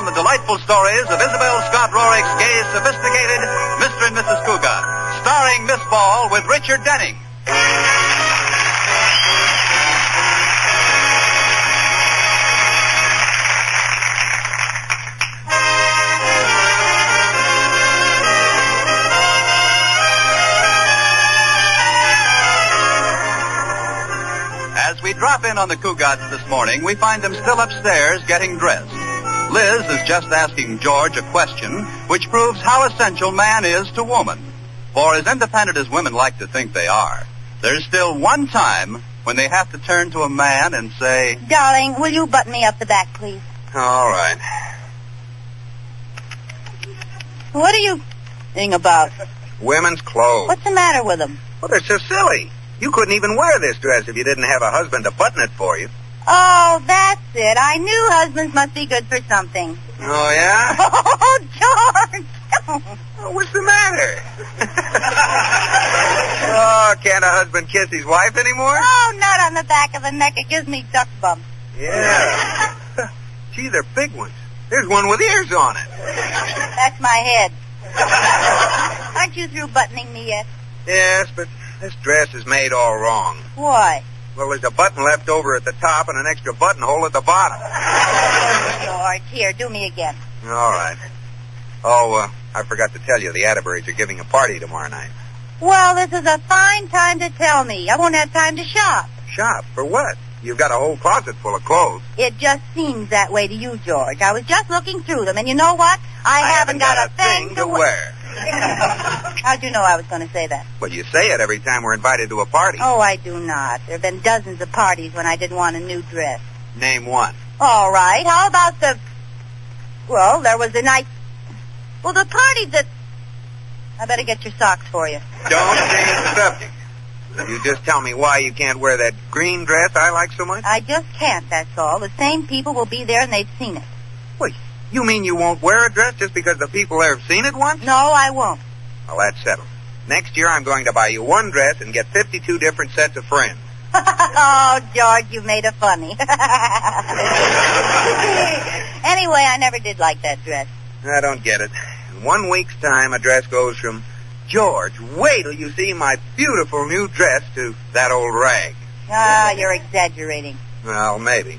on the delightful stories of Isabel Scott Rorick's gay, sophisticated Mr. and Mrs. Cugat, starring Miss Ball with Richard Denning. As we drop in on the Cugats this morning, we find them still upstairs getting dressed. Liz is just asking George a question which proves how essential man is to woman. For as independent as women like to think they are, there's still one time when they have to turn to a man and say, "Darling, will you button me up the back, please?" All right. What are you thinking about? Women's clothes. What's the matter with them? Well, they're so silly. You couldn't even wear this dress if you didn't have a husband to button it for you. Oh, that's it. I knew husbands must be good for something. Oh, yeah? Oh, George! Well, what's the matter? Oh, can't a husband kiss his wife anymore? Oh, not on the back of the neck. It gives me duck bumps. Yeah. Gee, they're big ones. There's one with ears on it. That's my head. Aren't you through buttoning me yet? Yes, but this dress is made all wrong. Why? Well, there's a button left over at the top and an extra buttonhole at the bottom. George, here, do me again. All right. Oh, I forgot to tell you, the Atterburys are giving a party tomorrow night. Well, this is a fine time to tell me. I won't have time to shop. Shop? For what? You've got a whole closet full of clothes. It just seems that way to you, George. I was just looking through them, and you know what? I haven't got a thing to wear. How'd you know I was going to say that? Well, you say it every time we're invited to a party. Oh, I do not. There have been dozens of parties when I didn't want a new dress. Name one. All right. How about the... Well, there was the night... Well, the party that... I better get your socks for you. Don't change the subject. You just tell me why you can't wear that green dress I like so much? I just can't, that's all. The same people will be there and they've seen it. Wait, you mean you won't wear a dress just because the people there have seen it once? No, I won't. Well, that's settled. Next year I'm going to buy you one dress and get 52 different sets of friends. Oh, George, you made it funny. Anyway, I never did like that dress. I don't get it. In 1 week's time, a dress goes from, "George, wait till you see my beautiful new dress," to "that old rag." Ah, you're exaggerating. Well, maybe.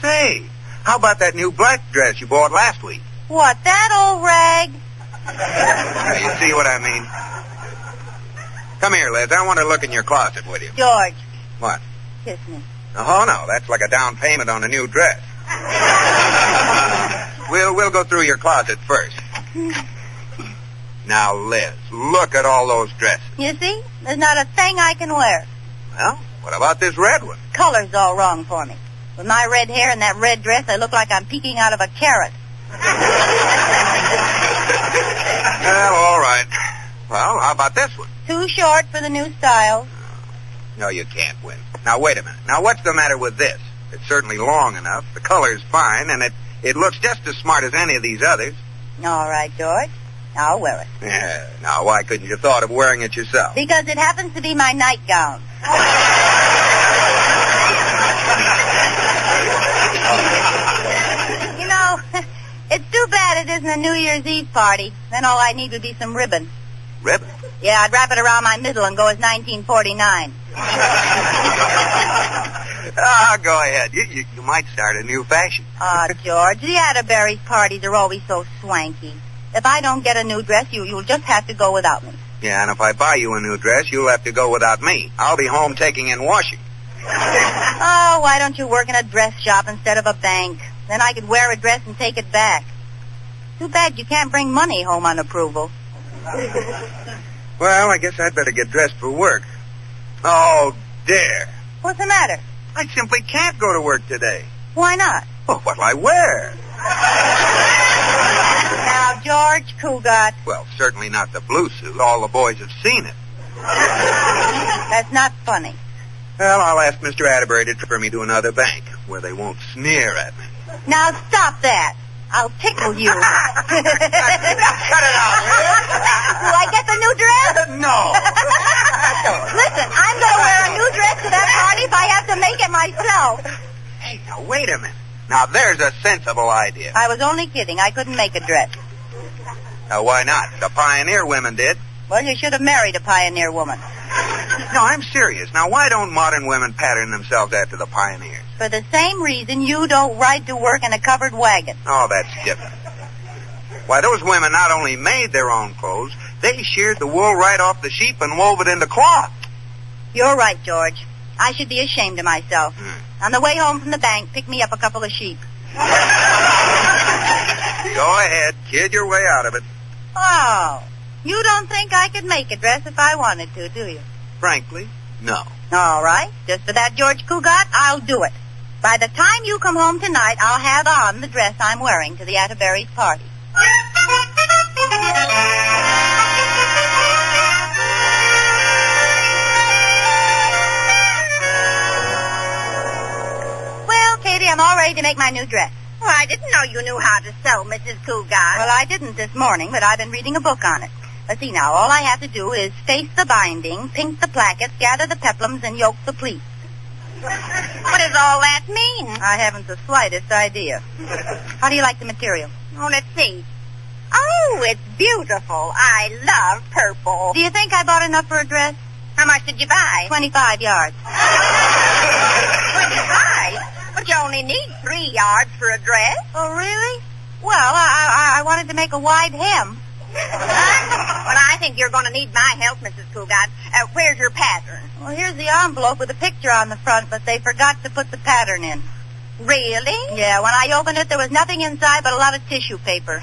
Say, how about that new black dress you bought last week? What, that old rag? You see what I mean? Come here, Liz. I want to look in your closet with you. George. What? Kiss me. Oh, no. That's like a down payment on a new dress. We'll go through your closet first. Now, Liz, look at all those dresses. You see? There's not a thing I can wear. Well, what about this red one? Color's all wrong for me. With my red hair and that red dress, I look like I'm peeking out of a carrot. Well, all right. Well, how about this one? Too short for the new style. No, you can't win. Now, wait a minute. Now, what's the matter with this? It's certainly long enough, the color's fine, and it looks just as smart as any of these others. All right, George. I'll wear it. Yeah. Now, why couldn't you thought of wearing it yourself? Because it happens to be my nightgown. You know, it's too bad it isn't a New Year's Eve party. Then all I need would be some ribbon. Ribbon? Yeah, I'd wrap it around my middle and go as 1949. Go ahead. You might start a new fashion. Ah, George, the Atterbury parties are always so swanky. If I don't get a new dress, you'll just have to go without me. Yeah, and if I buy you a new dress, you'll have to go without me. I'll be home taking in washing. Oh, why don't you work in a dress shop instead of a bank? Then I could wear a dress and take it back. Too bad you can't bring money home on approval. Well, I guess I'd better get dressed for work. Oh, dear. What's the matter? I simply can't go to work today. Why not? Well, what'll I wear? Now, George Cugat. Well, certainly not the blue suit. All the boys have seen it. That's not funny. Well, I'll ask Mr. Atterbury to transfer me to another bank where they won't sneer at me. Now, stop that. I'll tickle you. Cut it out. Do I get the new dress? No. Listen, I'm going to wear a new dress to that party if I have to make it myself. Hey, now, wait a minute. Now, there's a reprehensible idea. I was only kidding. I couldn't make a dress. Now, why not? The pioneer women did. Well, you should have married a pioneer woman. No, I'm serious. Now, why don't modern women pattern themselves after the pioneers? For the same reason you don't ride to work in a covered wagon. Oh, that's different. Why, those women not only made their own clothes, they sheared the wool right off the sheep and wove it into cloth. You're right, George. I should be ashamed of myself. On the way home from the bank, pick me up a couple of sheep. Go ahead. Kid your way out of it. Oh, you don't think I could make a dress if I wanted to, do you? Frankly, no. All right. Just for that, George Cugat, I'll do it. By the time you come home tonight, I'll have on the dress I'm wearing to the Atterbury's party. Well, Katie, I'm all ready to make my new dress. Well, I didn't know you knew how to sew, Mrs. Cugat. Well, I didn't this morning, but I've been reading a book on it. Let's see now. All I have to do is face the binding, pink the plackets, gather the peplums, and yoke the pleats. What does all that mean? I haven't the slightest idea. How do you like the material? Oh, let's see. Oh, it's beautiful. I love purple. Do you think I bought enough for a dress? How much did you buy? 25 yards. 25? But you only need 3 yards for a dress. Oh, really? Well, I wanted to make a wide hem. Well, I think you're going to need my help, Mrs. Cugat. Where's your pattern? Well, here's the envelope with a picture on the front, but they forgot to put the pattern in. Really? Yeah, when I opened it, there was nothing inside but a lot of tissue paper.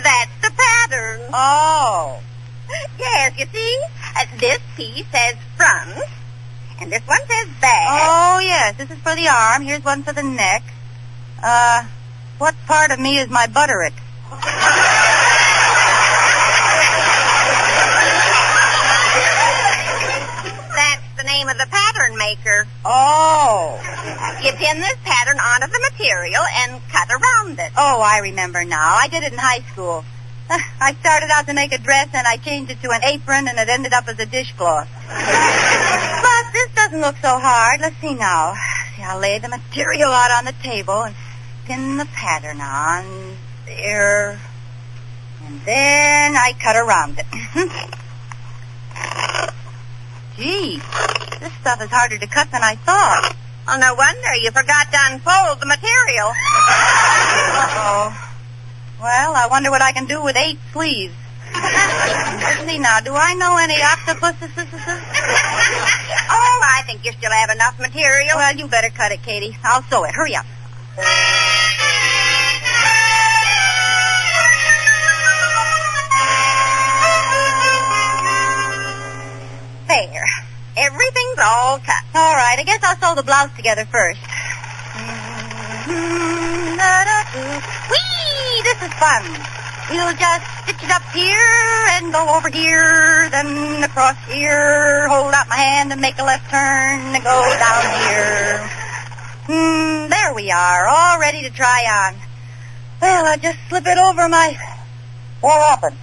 That's the pattern. Oh. Yes, you see, this piece says front, and this one says back. Oh, yes, this is for the arm. Here's one for the neck. What part of me is my butterick? That's the name of the pattern maker. Oh. You pin this pattern onto the material and cut around it. Oh, I remember now. I did it in high school. I started out to make a dress, and I changed it to an apron, and it ended up as a dishcloth. But this doesn't look so hard. Let's see now. See, I'll lay the material out on the table and pin the pattern on there. And then I cut around it. Gee, this stuff is harder to cut than I thought. Oh, no wonder you forgot to unfold the material. Uh-oh. Well, I wonder what I can do with 8 sleeves. Let's see now. Do I know any octopuses? Oh, I think you still have enough material. Well, you better cut it, Katie. I'll sew it. Hurry up. There. Everything's all cut. All right. I guess I'll sew the blouse together first. Whee! This is fun. We'll just stitch it up here and go over here, then across here, hold out my hand and make a left turn and go down here. There we are, all ready to try on. Well, I'll just slip it over my... What happened?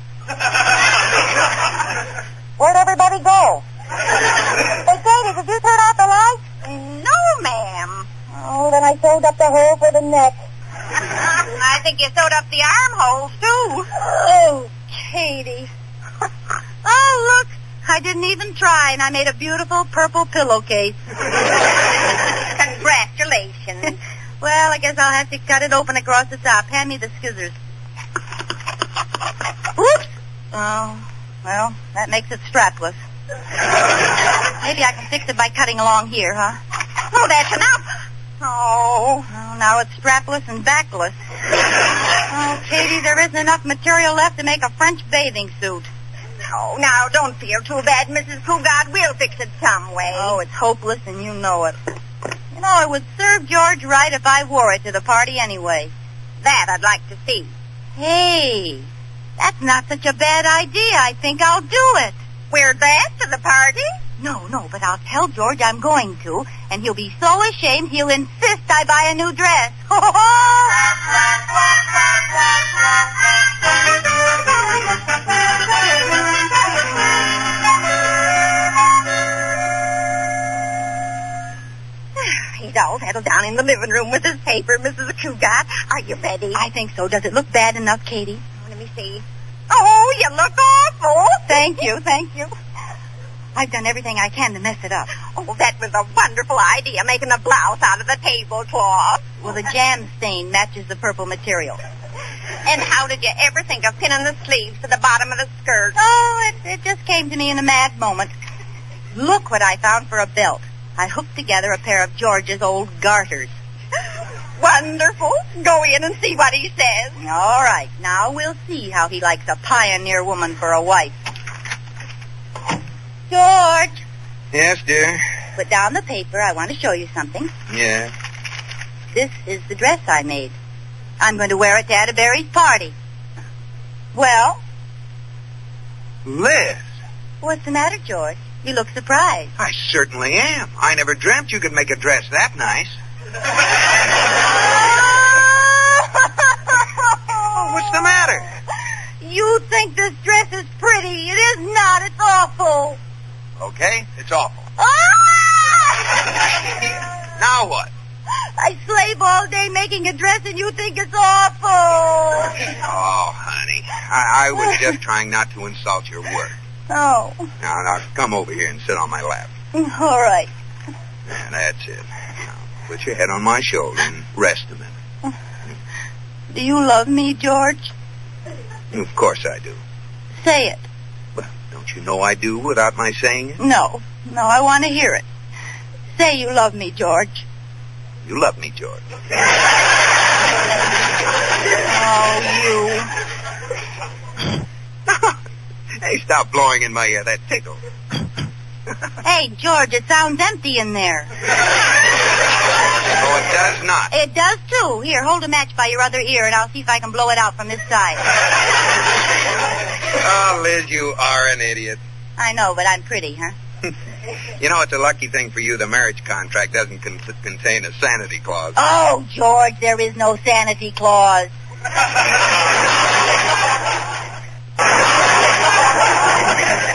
Where'd everybody go? Hey, Katie, did you turn off the lights? No, ma'am. Oh, then I sewed up the hole for the neck. I think you sewed up the armholes, too. Oh, Katie. Oh, look. I didn't even try, and I made a beautiful purple pillowcase. Congratulations. Well, I guess I'll have to cut it open across the top. Hand me the scissors. Oops. Oh, well, that makes it strapless. Maybe I can fix it by cutting along here, huh? Oh, that's enough. Oh, well, now it's strapless and backless. Oh, Katie, there isn't enough material left to make a French bathing suit. Oh, now, don't feel too bad, Mrs. Cugat. We'll fix it some way. Oh, it's hopeless, and you know it. You know, it would serve George right if I wore it to the party anyway. That I'd like to see. Hey, that's not such a bad idea. I think I'll do it. Wear that to the party? No, but I'll tell George I'm going to, and he'll be so ashamed he'll insist I buy a new dress. He's all settle down in the living room with this paper, Mrs. Cugat. Are you ready? I think so. Does it look bad enough, Katie? Let me see. Oh, you look awful. Thank you. I've done everything I can to mess it up. Oh, that was a wonderful idea, making a blouse out of the tablecloth. Well, the jam stain matches the purple material. And how did you ever think of pinning the sleeves to the bottom of the skirt? Oh, it just came to me in a mad moment. Look what I found for a belt. I hooked together a pair of George's old garters. Wonderful. Go in and see what he says. All right. Now we'll see how he likes a pioneer woman for a wife. George. Yes, dear? Put down the paper. I want to show you something. Yeah. This is the dress I made. I'm going to wear it to Atterbury's party. Well? Liz. What's the matter, George? You look surprised. I certainly am. I never dreamt you could make a dress that nice. Oh, what's the matter? You think this dress is pretty. It is not. It's awful. Okay, it's awful. Ah! Now what? I slave all day making a dress and you think it's awful. Oh, honey, I was just trying not to insult your work. Oh. Now, come over here and sit on my lap. All right. And that's it. Now, put your head on my shoulder and rest a minute. Do you love me, George? Of course I do. Say it. Well, don't you know I do without my saying it? No, I want to hear it. Say you love me, George. You love me, George. Oh, Hey, stop blowing in my ear. That tickles. Hey, George, it sounds empty in there. Oh, it does not. It does, too. Here, hold a match by your other ear, and I'll see if I can blow it out from this side. Oh, Liz, you are an idiot. I know, but I'm pretty, huh? You know, it's a lucky thing for you the marriage contract doesn't contain a sanity clause. Oh, George, there is no sanity clause.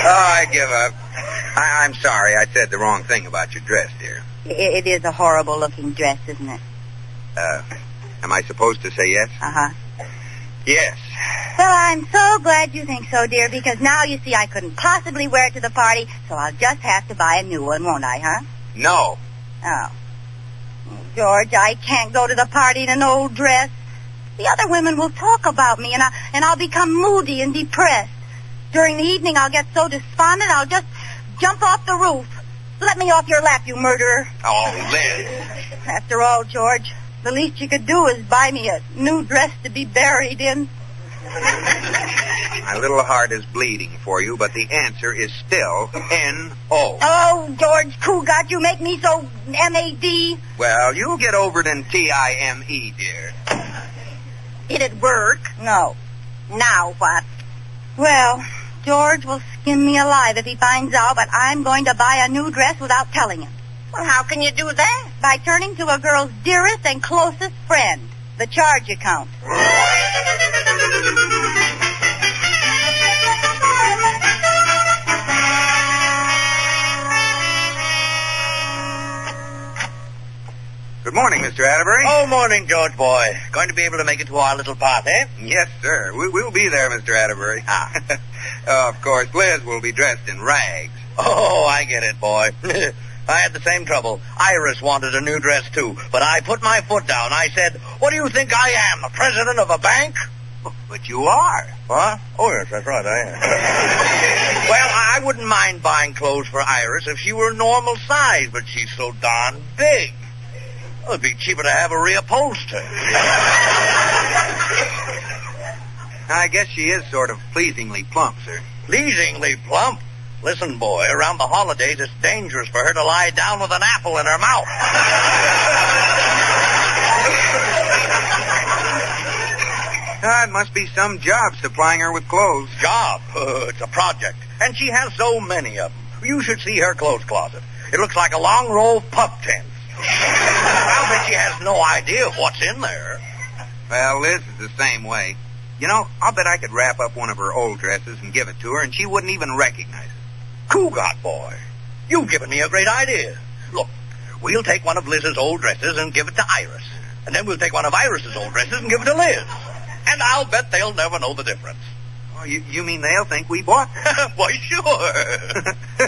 Oh, I give up. I'm sorry. I said the wrong thing about your dress, dear. It is a horrible-looking dress, isn't it? Am I supposed to say yes? Uh-huh. Yes. Well, I'm so glad you think so, dear, because now you see I couldn't possibly wear it to the party, so I'll just have to buy a new one, won't I, huh? No. Oh. George, I can't go to the party in an old dress. The other women will talk about me, and I'll become moody and depressed. During the evening, I'll get so despondent, I'll just jump off the roof. Let me off your lap, you murderer. Oh, Liz. After all, George, the least you could do is buy me a new dress to be buried in. My little heart is bleeding for you, but the answer is still N-O. Oh, George Cugat, you make me so M-A-D. Well, you'll get over it in T-I-M-E, dear. Did it work? No. Now what? Well, George will skin me alive if he finds out, but I'm going to buy a new dress without telling him. Well, how can you do that? By turning to a girl's dearest and closest friend, the charge account. Good morning, Mr. Atterbury. Oh, morning, George boy. Going to be able to make it to our little party? Yes, sir. We'll be there, Mr. Atterbury. Of course, Liz will be dressed in rags. Oh, I get it, boy. I had the same trouble. Iris wanted a new dress, too. But I put my foot down. I said, what do you think I am, the president of a bank? But you are. What? Oh, yes, that's right, I am. Well, I wouldn't mind buying clothes for Iris if she were normal size, but she's so darn big. Well, it'd be cheaper to have her reupholstered. I guess she is sort of pleasingly plump, sir. Pleasingly plump? Listen, boy, around the holidays, it's dangerous for her to lie down with an apple in her mouth. It must be some job supplying her with clothes. Job? It's a project. And she has so many of them. You should see her clothes closet. It looks like a long row of pup tents. I'll bet she has no idea what's in there. Well, Liz is the same way. You know, I'll bet I could wrap up one of her old dresses and give it to her, and she wouldn't even recognize it. Cugat, boy. You've given me a great idea. Look, We'll take one of Liz's old dresses and give it to Iris. And then we'll take one of Iris's old dresses and give it to Liz. And I'll bet they'll never know the difference. Oh, you mean they'll think we bought them? Why, sure.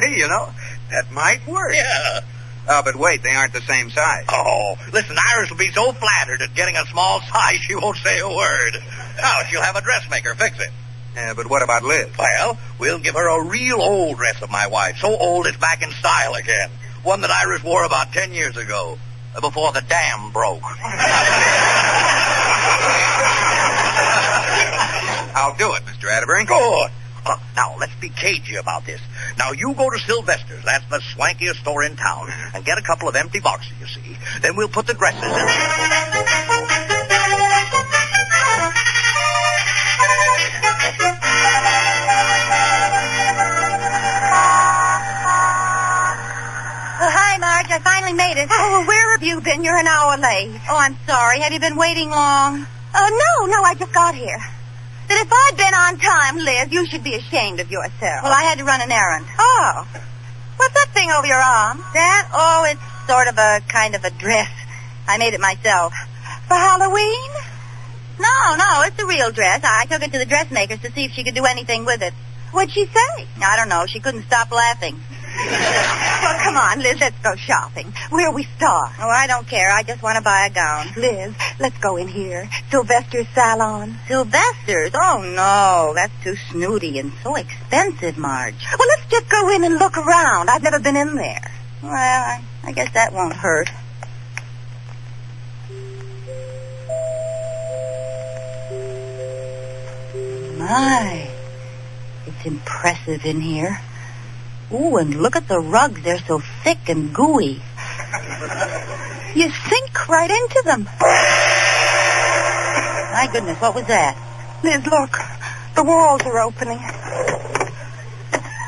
You know, that might work. Yeah. But wait, they aren't the same size. Oh, listen, Iris will be so flattered at getting a small size she won't say a word. Now, she'll have a dressmaker fix it. Yeah, but what about Liz? Well, we'll give her a real old dress of my wife, so old it's back in style again. One that Iris wore about 10 years ago, before the dam broke. I'll do it, Mr. Atterbury. Good. Now, let's be cagey about this. Now, you go to Sylvester's, that's the swankiest store in town, and get a couple of empty boxes, you see. Then we'll put the dresses in. Hi, Marge. I finally made it. Oh, where have you been? You're an hour late. Oh, I'm sorry. Have you been waiting long? No, I just got here. That if I'd been on time, Liz, you should be ashamed of yourself. Well, I had to run an errand. Oh. What's that thing over your arm? That? Oh, it's sort of a kind of a dress. I made it myself. For Halloween? No, it's a real dress. I took it to the dressmakers to see if she could do anything with it. What'd she say? I don't know. She couldn't stop laughing. Well, come on, Liz, let's go shopping. Where we start? Oh, I don't care. I just want to buy a gown. Liz, let's go in here. Sylvester's salon. Sylvester's? Oh, no. That's too snooty and so expensive, Marge. Well, let's just go in and look around. I've never been in there. Well, I guess that won't hurt. My, it's impressive in here. Ooh, and look at the rugs. They're so thick and gooey. You sink right into them. My goodness, what was that? Liz, look. The walls are opening.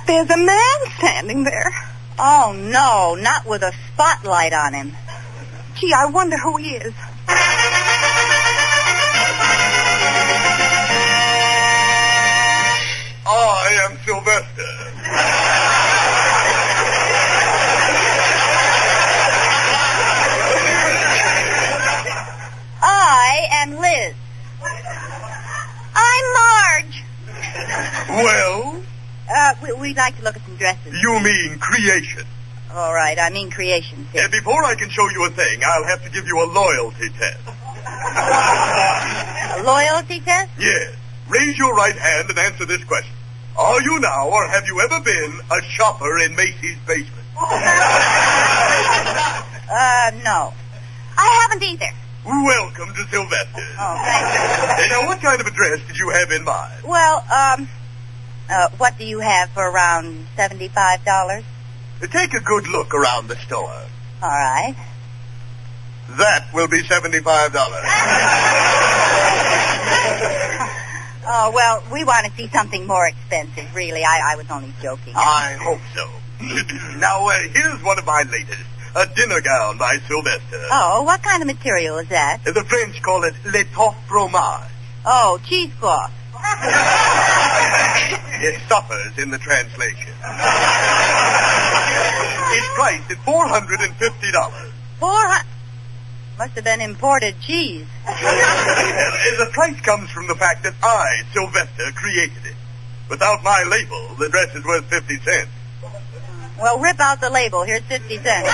There's a man standing there. Oh, no, not with a spotlight on him. Gee, I wonder who he is. I am Sylvester. I am Liz. I'm Marge. Well, we'd like to look at some dresses. you mean creation. All right, I mean creations here. Before I can show you a thing, I'll have to give you a loyalty test. A loyalty test? Yes. Raise your right hand and answer this question. Are you now, or have you ever been, a shopper in Macy's basement? No. I haven't either. Welcome to Sylvester's. Oh, thank you. Now, what kind of a dress did you have in mind? Well, what do you have for around $75? Take a good look around the store. All right. That will be $75. Oh, well, we want to see something more expensive, really. I was only joking. I hope so. Now, here's one of my latest. A dinner gown by Sylvester. Oh, what kind of material is that? The French call it l'étoffe fromage. Oh, cheesecloth. It suffers in the translation. It's priced at $450. Must have been imported cheese. The price comes from the fact that I, Sylvester, created it. Without my label, the dress is worth 50 cents. Well, rip out the label. Here's 50 cents.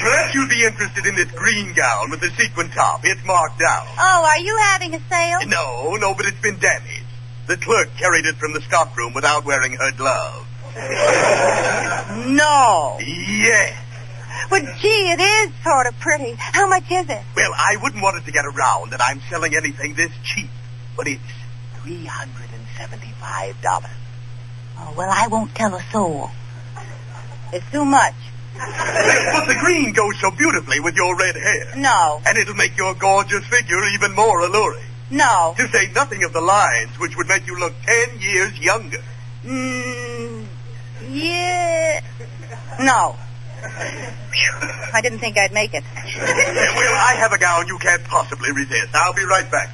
Perhaps you'll be interested in this green gown with the sequin top. It's marked down. Oh, are you having a sale? No, but it's been damaged. The clerk carried it from the stockroom without wearing her glove. No. Yes. Well, gee, it is sort of pretty. How much is it? Well, I wouldn't want it to get around that I'm selling anything this cheap, but it's $375. Oh, well, I won't tell a soul. It's too much. But the green goes so beautifully with your red hair. No. And it'll make your gorgeous figure even more alluring. No. To say nothing of the lines, which would make you look 10 years younger. Yeah. No. I didn't think I'd make it. Well, I have a gown you can't possibly resist. I'll be right back.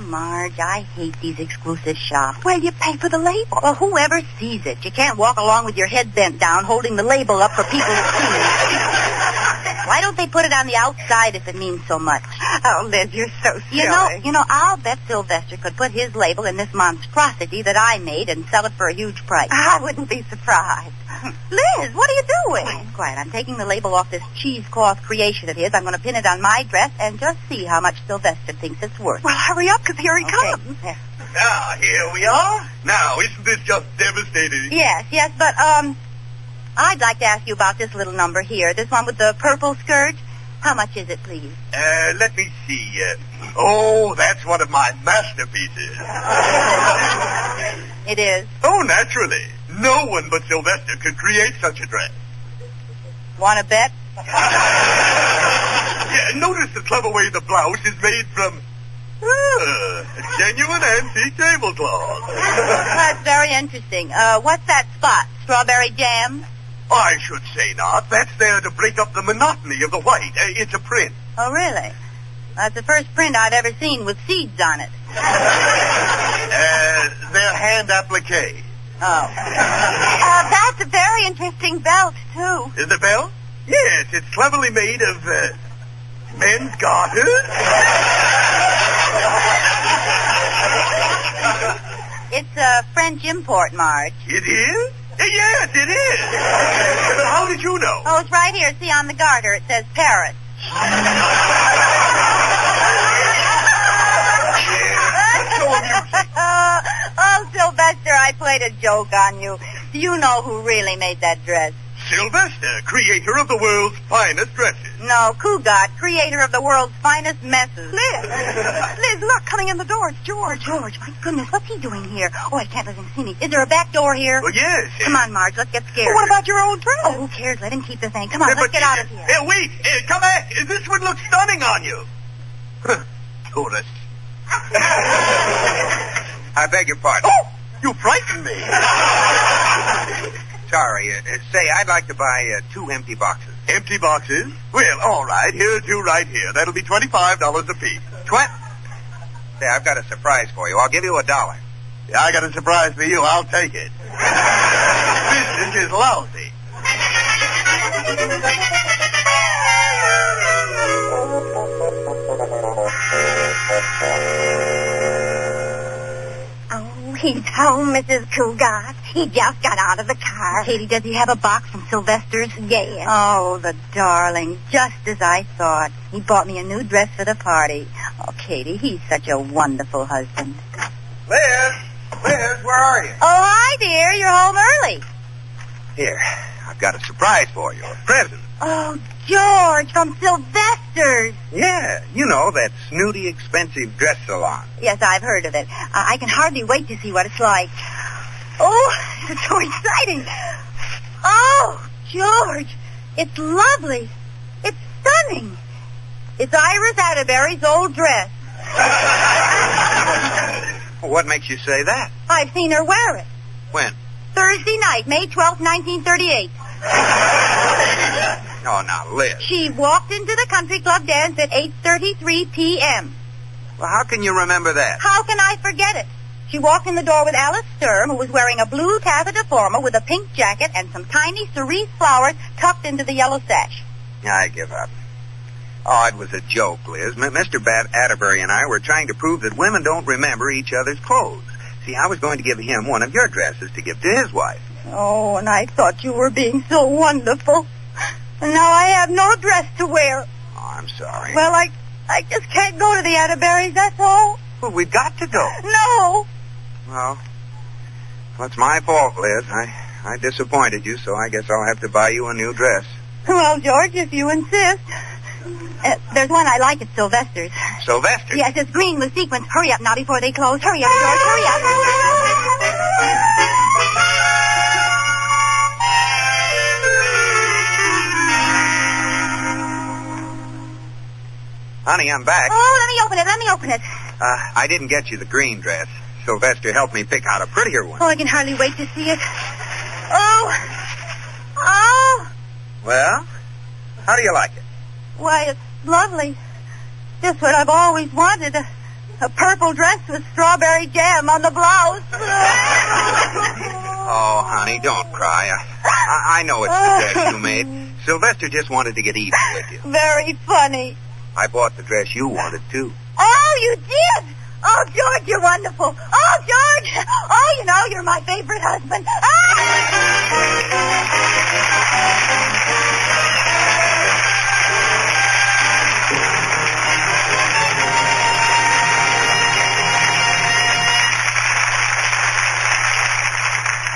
Marge, I hate these exclusive shops. Well, you pay for the label. Well, whoever sees it. You can't walk along with your head bent down holding the label up for people to see. Why don't they put it on the outside if it means so much? Oh, Liz, you're so silly. You know, I'll bet Sylvester could put his label in this monstrosity that I made and sell it for a huge price. I wouldn't be surprised. Liz, what are you doing? Quiet. I'm taking the label off this cheesecloth creation of his. I'm going to pin it on my dress and just see how much Sylvester thinks it's worth. Well, hurry up, because here he comes. There. Now, here we are. Now, isn't this just devastating? Yes, but, I'd like to ask you about this little number here. This one with the purple skirt. How much is it, please? Let me see. Oh, that's one of my masterpieces. It is. Oh, naturally. No one but Sylvester could create such a dress. Want to bet? Yeah, notice the clever way the blouse is made from genuine antique tablecloth. That's very interesting. What's that spot? Strawberry jam? I should say not. That's there to break up the monotony of the white. It's a print. Oh, really? That's the first print I've ever seen with seeds on it. They're hand applique. Oh. That's a very interesting belt, too. Is the belt? Yes, it's cleverly made of, men's garters. It's a French import, Marge. It is? Yes, it is. But how did you know? Oh, it's right here. See, on the garter, it says Paris. That's so amusing. Oh, Sylvester, I played a joke on you. Do you know who really made that dress? Sylvester, creator of the world's finest dresses. No, Cugat, creator of the world's finest messes. Liz, look, coming in the door. It's George. George, my goodness, what's he doing here? Oh, I can't let him see me. Is there a back door here? Well, yes. Come on, Marge, let's get scared. Well, what about your old dress? Oh, who cares? Let him keep the thing. Come on, let's get out of here. Wait, come back. This would look stunning on you. Tourist. I beg your pardon. Oh! You frightened me. Sorry. Say, I'd like to buy 2 empty boxes. Empty boxes? Well, all right. Here's 2 right here. That'll be $25 apiece. Say, I've got a surprise for you. I'll give you $1. Yeah, I got a surprise for you. I'll take it. Business is lousy. Oh, he's home, Mrs. Cugat. He just got out of the car. Katie, does he have a box from Sylvester's? Yes. Oh, the darling. Just as I thought. He bought me a new dress for the party. Oh, Katie, he's such a wonderful husband. Liz, where are you? Oh, hi, dear. You're home early. Here, I've got a surprise for you. A present. Oh, George, from Sylvester's. Yeah, you know, that snooty, expensive dress salon. Yes, I've heard of it. I can hardly wait to see what it's like. Oh, it's so exciting. Oh, George, it's lovely. It's stunning. It's Iris Atterbury's old dress. What makes you say that? I've seen her wear it. When? Thursday night, May 12th, 1938. Oh, now, Liz. She walked into the country club dance at 8:33 p.m. Well, how can you remember that? How can I forget it? She walked in the door with Alice Sturm, who was wearing a blue taffeta formal with a pink jacket and some tiny cerise flowers tucked into the yellow sash. I give up. Oh, it was a joke, Liz. Mr. Atterbury and I were trying to prove that women don't remember each other's clothes. See, I was going to give him one of your dresses to give to his wife. Oh, and I thought you were being so wonderful. And now I have no dress to wear. Oh, I'm sorry. Well, I just can't go to the Atterburys, that's all. Well, we've got to go. No. Well, it's my fault, Liz. I disappointed you, so I guess I'll have to buy you a new dress. Well, George, if you insist. There's one I like at Sylvester's. Sylvester? Yes, it's green with sequins. Hurry up now before they close. Hurry up, George, hurry up. Honey, I'm back. Oh, let me open it. I didn't get you the green dress. Sylvester helped me pick out a prettier one. Oh, I can hardly wait to see it. Oh. Well, how do you like it? Why, it's lovely. Just what I've always wanted. A purple dress with strawberry jam on the blouse. Oh, honey, don't cry. I know it's the dress you made. Sylvester just wanted to get even with you. Very funny. I bought the dress you wanted, too. Oh, you did? Oh, George, you're wonderful. Oh, George. Oh, you know, you're my favorite husband.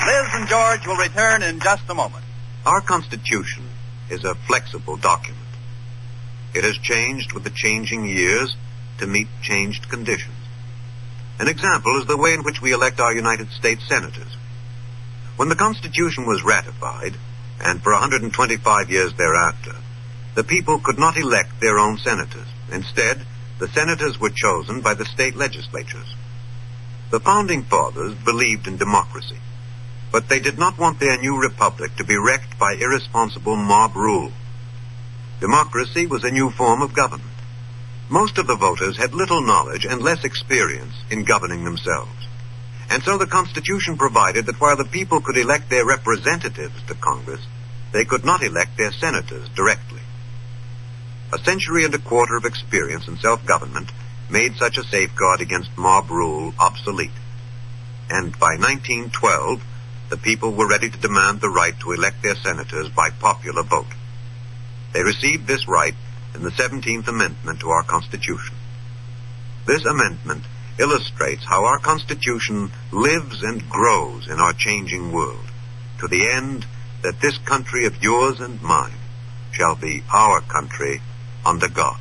Liz and George will return in just a moment. Our Constitution is a flexible document. It has changed with the changing years to meet changed conditions. An example is the way in which we elect our United States senators. When the Constitution was ratified, and for 125 years thereafter, the people could not elect their own senators. Instead, the senators were chosen by the state legislatures. The Founding Fathers believed in democracy, but they did not want their new republic to be wrecked by irresponsible mob rule. Democracy was a new form of government. Most of the voters had little knowledge and less experience in governing themselves. And so the Constitution provided that while the people could elect their representatives to Congress, they could not elect their senators directly. A century and a quarter of experience in self-government made such a safeguard against mob rule obsolete. And by 1912, the people were ready to demand the right to elect their senators by popular vote. They received this right in the 17th Amendment to our Constitution. This amendment illustrates how our Constitution lives and grows in our changing world, to the end that this country of yours and mine shall be our country under God.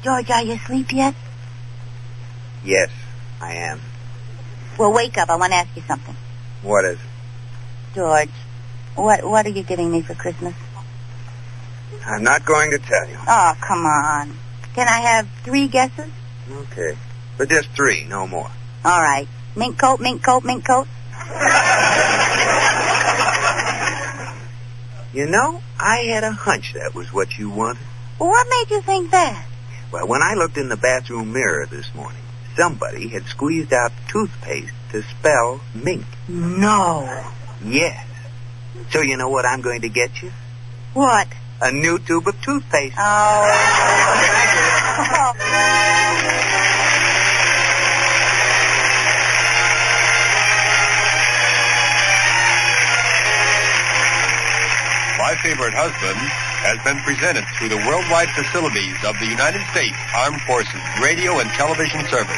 George, are you asleep yet? Yes, I am. Well, wake up. I want to ask you something. What is it? George, what are you giving me for Christmas? I'm not going to tell you. Oh, come on. Can I have 3 guesses? Okay. But just 3, no more. All right. Mink coat, mink coat, mink coat. You know, I had a hunch that was what you wanted. Well, what made you think that? Well, when I looked in the bathroom mirror this morning, somebody had squeezed out toothpaste to spell mink. No. Yes. So you know what I'm going to get you? What? A new tube of toothpaste. Oh. My Favorite Husband has been presented through the worldwide facilities of the United States Armed Forces Radio and Television Service.